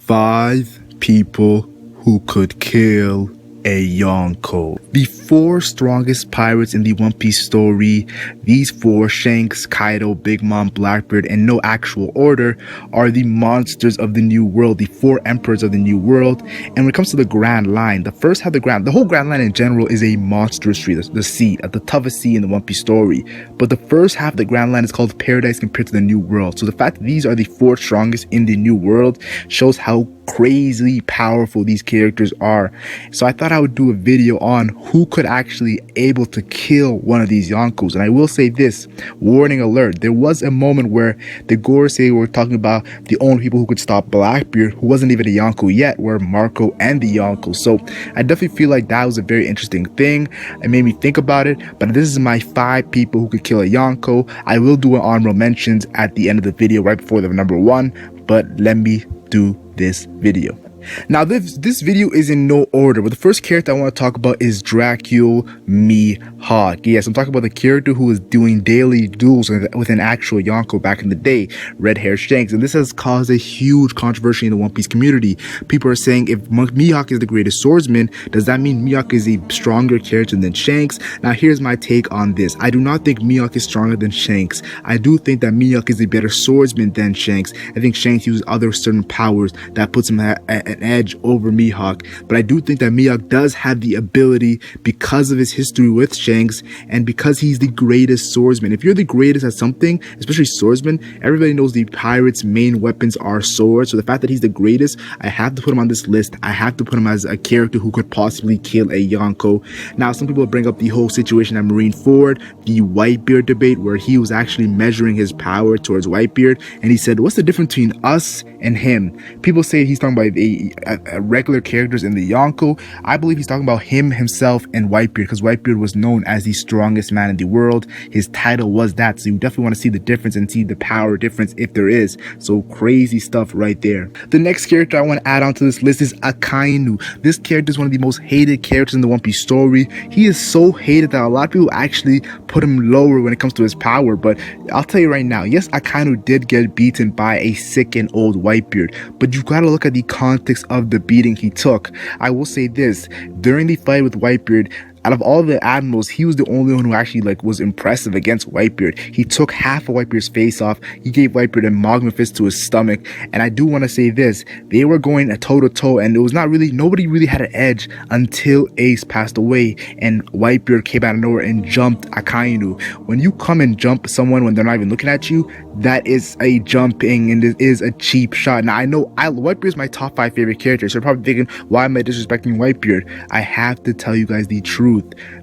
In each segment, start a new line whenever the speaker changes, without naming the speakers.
5 people who could kill a Yonko. The 4 strongest pirates in the One Piece story, these 4, Shanks, Kaido, Big Mom, Blackbeard, and no actual order, are the monsters of the New World, the 4 emperors of the New World. And when it comes to the Grand Line, the whole Grand Line in general is a monstrous tree, the sea, the toughest sea in the One Piece story. But the first half of the Grand Line is called Paradise compared to the New World. So the fact that these are the 4 strongest in the New World shows how crazily powerful these characters are. So I thought I would do a video on who could actually able to kill one of these Yonkos. And I will say this, warning alert, there was a moment where the Gorosei were talking about the only people who could stop Blackbeard, who wasn't even a Yonko yet, were Marco and the Yonko. So I definitely feel like that was a very interesting thing. It made me think about it, but this is my 5 people who could kill a Yonko. I will do an honorable mentions at the end of the video right before the number 1, but let me do this video. Now this video is in no order, but the first character I want to talk about is Dracul Mihawk. Yes, I'm talking about the character who was doing daily duels with an actual Yonko back in the day, red hair Shanks, and this has caused a huge controversy in the One Piece community. People are saying, if Mihawk is the greatest swordsman, does that mean Mihawk is a stronger character than Shanks? Now here's my take on this. I do not think Mihawk is stronger than Shanks. I do think that Mihawk is a better swordsman than Shanks. I think Shanks uses other certain powers that puts him at an edge over Mihawk, but I do think that Mihawk does have the ability because of his history with Shanks and because he's the greatest swordsman. If you're the greatest at something, especially swordsman, everybody knows the pirates' main weapons are swords. So the fact that he's the greatest, I have to put him on this list. I have to put him as a character who could possibly kill a Yonko. Now, some people bring up the whole situation at Marineford, the Whitebeard debate, where he was actually measuring his power towards Whitebeard, and he said, what's the difference between us and him? People say he's talking about regular characters in the Yonko. I believe he's talking about himself and Whitebeard, because Whitebeard was known as the strongest man in the world. His title was that, so you definitely want to see the difference and see the power difference if there is. So crazy stuff right there. The next character I want to add onto this list is Akainu. This character is one of the most hated characters in the One Piece story. He is so hated that a lot of people actually put him lower when it comes to his power, but I'll tell you right now, yes, Akainu did get beaten by a sick and old Whitebeard, but you gotta look at the context of the beating he took. I will say this, during the fight with Whitebeard, out of all the admirals, he was the only one who actually was impressive against Whitebeard. He took half of Whitebeard's face off. He gave Whitebeard a magma fist to his stomach. And I do want to say this, they were going a toe to toe, and it was not really, nobody really had an edge until Ace passed away and Whitebeard came out of nowhere and jumped Akainu. When you come and jump someone when they're not even looking at you, that is a jumping and it is a cheap shot. Now I know Whitebeard is my top 5 favorite characters, so you're probably thinking, why am I disrespecting Whitebeard? I have to tell you guys the truth.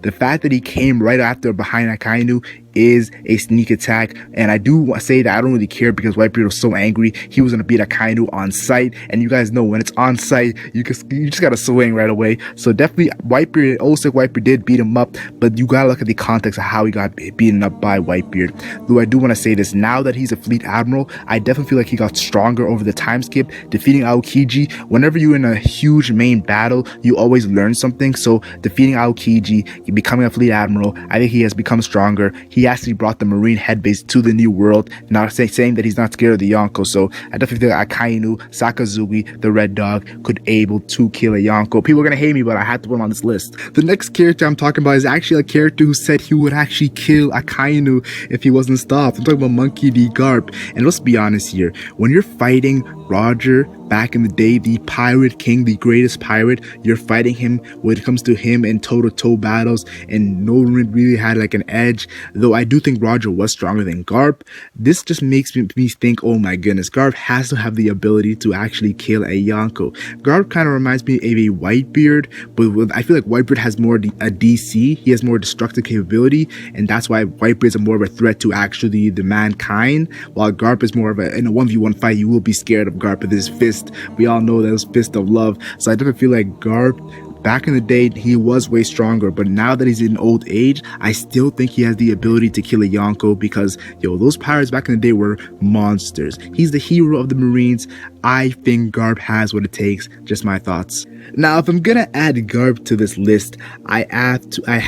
The fact that he came right after behind Akainu is a sneak attack, and I do say that I don't really care because Whitebeard was so angry. He was gonna beat Akainu on sight, and you guys know when it's on sight, you just gotta swing right away. So definitely Whitebeard, old sick Whitebeard did beat him up, but you gotta look at the context of how he got beaten up by Whitebeard. Though I do want to say this, now that he's a fleet admiral, I definitely feel like he got stronger over the time skip, defeating Aokiji. Whenever you're in a huge main battle, you always learn something. So defeating Aokiji, becoming a fleet admiral, I think he has become stronger. He actually brought the Marine headbase to the New World, not saying that he's not scared of the Yonko. So I definitely think Akainu, Sakazuki, the Red Dog, could able to kill a Yonko. People are gonna hate me, but I had to put him on this list. The next character I'm talking about is actually a character who said he would actually kill Akainu if he wasn't stopped. I'm talking about Monkey D. Garp. And let's be honest here, when you're fighting Roger back in the day, the pirate king, the greatest pirate, you're fighting him when it comes to him in toe-to-toe battles, and no one really had an edge. Though I do think Roger was stronger than Garp, this just makes me think, oh my goodness, Garp has to have the ability to actually kill a Yonko. Garp kind of reminds me of a Whitebeard, but I feel like Whitebeard has more a DC, he has more destructive capability, and that's why Whitebeard is more of a threat to actually the mankind, while Garp is more of in a 1v1 fight, you will be scared of Garp with his fist. We all know those fist of love. So I definitely feel like Garp back in the day, he was way stronger, but now that he's in old age, I still think he has the ability to kill a Yonko because, yo, those pirates back in the day were monsters. He's the hero of the Marines. I think Garp has what it takes. Just my thoughts. Now, if I'm gonna add Garp to this list, I have to add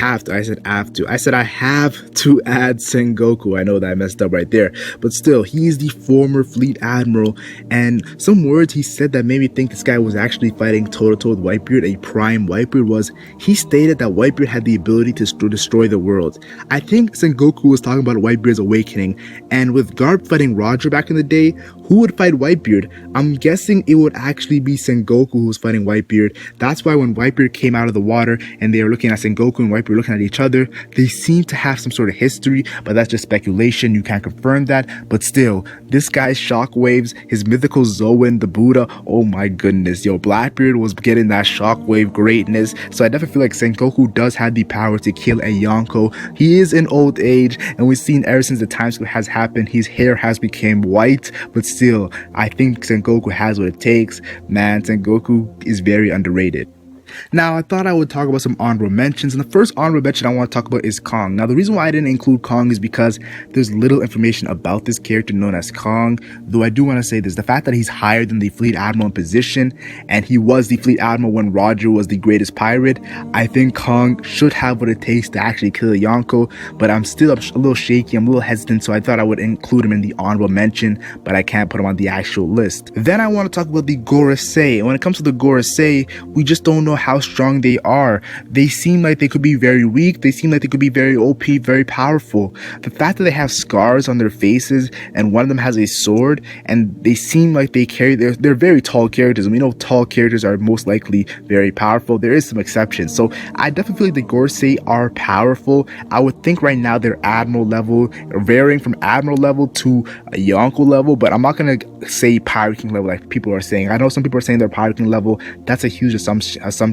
Sengoku. I know that I messed up right there, but still, he's the former fleet admiral, and some words he said that made me think this guy was actually fighting toe-to-toe with Whitebeard. A prime Whitebeard was, he stated that Whitebeard had the ability to destroy the world. I think Sengoku was talking about Whitebeard's awakening, and with Garp fighting Roger back in the day, who would fight Whitebeard? I'm guessing it would actually be Sengoku who was fighting Whitebeard. That's why when Whitebeard came out of the water and they were looking at Sengoku and Whitebeard looking at each other, they seem to have some sort of history, but that's just speculation. You can't confirm that. But still, this guy's shockwaves, his mythical Zoan, the Buddha, oh my goodness, yo, Blackbeard was getting that shockwave greatness. So I definitely feel like Sengoku does have the power to kill a Yonko. He is in old age, and we've seen ever since the time skip has happened, his hair has become white, but still, I think Sengoku has what it takes. Man, Sengoku is very underrated. Now, I thought I would talk about some honorable mentions, and the first honorable mention I want to talk about is Kong. Now, the reason why I didn't include Kong is because there's little information about this character known as Kong, though I do want to say this. The fact that he's higher than the Fleet Admiral in position, and he was the Fleet Admiral when Roger was the greatest pirate, I think Kong should have what it takes to actually kill a Yonko, but I'm still a little shaky, I'm a little hesitant, so I thought I would include him in the honorable mention, but I can't put him on the actual list. Then I want to talk about the Gorosei, and when it comes to the Gorosei, we just don't know how strong they are. They seem like they could be very weak. They seem like they could be very OP, very powerful. The fact that they have scars on their faces and one of them has a sword, and they seem like they carry, they're very tall characters, and we know tall characters are most likely very powerful. There is some exceptions, so I definitely feel like the Gorosei are powerful. I would think right now they're admiral level, varying from admiral level to a Yonko level, but I'm not gonna say Pirate King level like people are saying. I know some people are saying they're Pirate King level. That's a huge assumption,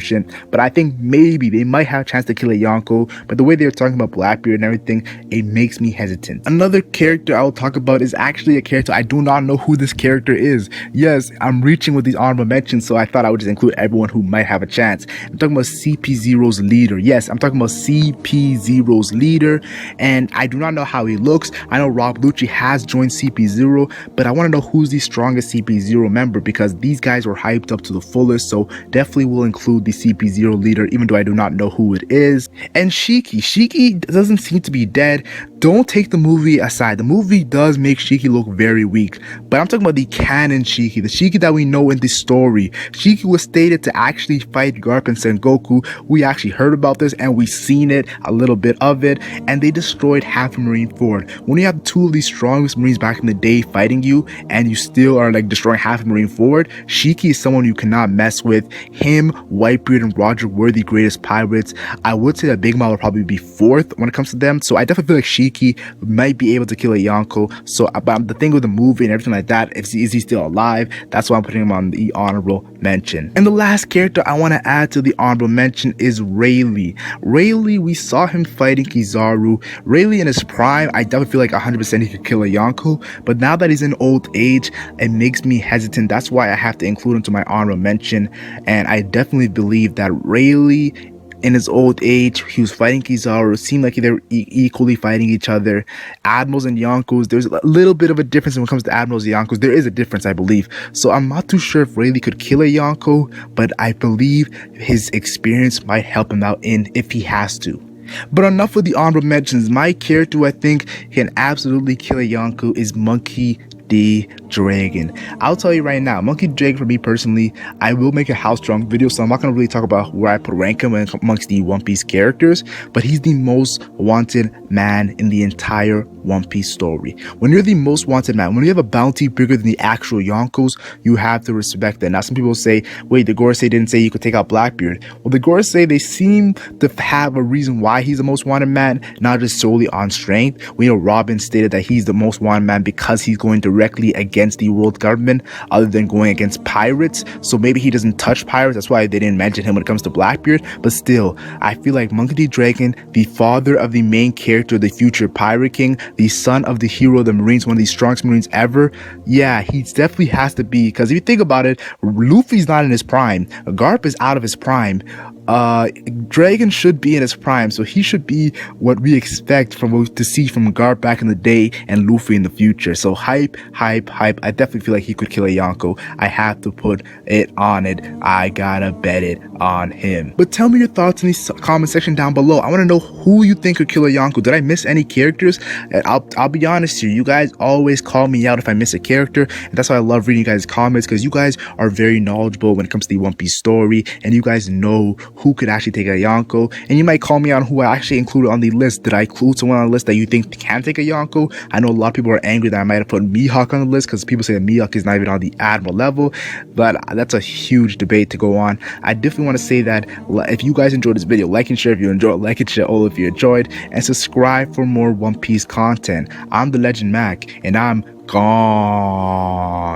but I think maybe they might have a chance to kill a Yonko, but the way they're talking about Blackbeard and everything, it makes me hesitant. Another character I will talk about is actually a character I do not know who this character is. Yes, I'm reaching with these honorable mentions, so I thought I would just include everyone who might have a chance. I'm talking about CP0's leader. Yes, I'm talking about CP0's leader, and I do not know how he looks. I know Rob Lucci has joined CP0, but I want to know who's the strongest CP0 member, because these guys were hyped up to the fullest, so definitely will include the CP0 leader, even though I do not know who it is. And Shiki doesn't seem to be dead. Don't take the movie aside. The movie does make Shiki look very weak, but I'm talking about the canon Shiki, the Shiki that we know in the story. Shiki was stated to actually fight Garp and Sengoku. We actually heard about this and we seen it, a little bit of it, and they destroyed half a Marine Fort. When you have two of the strongest Marines back in the day fighting you, and you still are like destroying half a Marine Fort, Shiki is someone you cannot mess with. Him, Whitebeard, and Roger were the greatest pirates. I would say that Big Mom will probably be fourth when it comes to them, so I definitely feel like Shiki might be able to kill a Yonko. So about the thing with the movie and everything like that, is he still alive? That's why I'm putting him on the honorable mention. And the last character I want to add to the honorable mention is Rayleigh. Rayleigh, we saw him fighting Kizaru. Rayleigh in his prime, I definitely feel like 100% he could kill a Yonko, but now that he's in old age, it makes me hesitant. That's why I have to include him to my honorable mention, and I definitely believe that Rayleigh in his old age, he was fighting Kizaru. It seemed like they were equally fighting each other. Admirals and Yonkos, there's a little bit of a difference when it comes to Admirals and Yonkos. There is a difference, I believe. So I'm not too sure if Rayleigh could kill a Yonko, but I believe his experience might help him out if he has to. But enough with the honorable mentions. My character who I think can absolutely kill a Yonko is Monkey D. Dragon. I'll tell you right now, Monkey D. Dragon, for me personally, I will make a house drunk video, so I'm not going to really talk about where I put rank him amongst the One Piece characters, but he's the most wanted man in the entire One Piece story. When you're the most wanted man, when you have a bounty bigger than the actual Yonkos, you have to respect that. Now, some people say, wait, the Gorosei didn't say you could take out Blackbeard. Well, the Gorosei, they seem to have a reason why he's the most wanted man, not just solely on strength. We know Robin stated that he's the most wanted man because he's going directly against the world government, other than going against pirates. So maybe he doesn't touch pirates. That's why they didn't mention him when it comes to Blackbeard. But still, I feel like Monkey D. Dragon, the father of the main character, the future Pirate King, the son of the hero of the Marines, one of the strongest Marines ever, yeah, he definitely has to be, because if you think about it, Luffy's not in his prime, Garp is out of his prime, Dragon should be in his prime, so he should be what we expect to see from Garp back in the day and Luffy in the future. So hype. I definitely feel like he could kill a Yonko. I have to put it on it. I gotta bet it on him. But tell me your thoughts in the comment section down below. I want to know who you think could kill a Yonko. Did I miss any characters? I'll be honest here. You guys always call me out if I miss a character, and that's why I love reading you guys' comments, because you guys are very knowledgeable when it comes to the One Piece story, and you guys know who could actually take a Yonko. And you might call me on who I actually included on the list. Did I include someone on the list that you think can take a Yonko? I know a lot of people are angry that I might have put Mihawk on the list, because people say that Mihawk is not even on the Admiral level, but that's a huge debate to go on. I definitely want to say that if you guys enjoyed this video, like and share if you enjoyed, like and share all if you enjoyed, and subscribe for more One Piece content. I'm the Legend Mac, and I'm gone.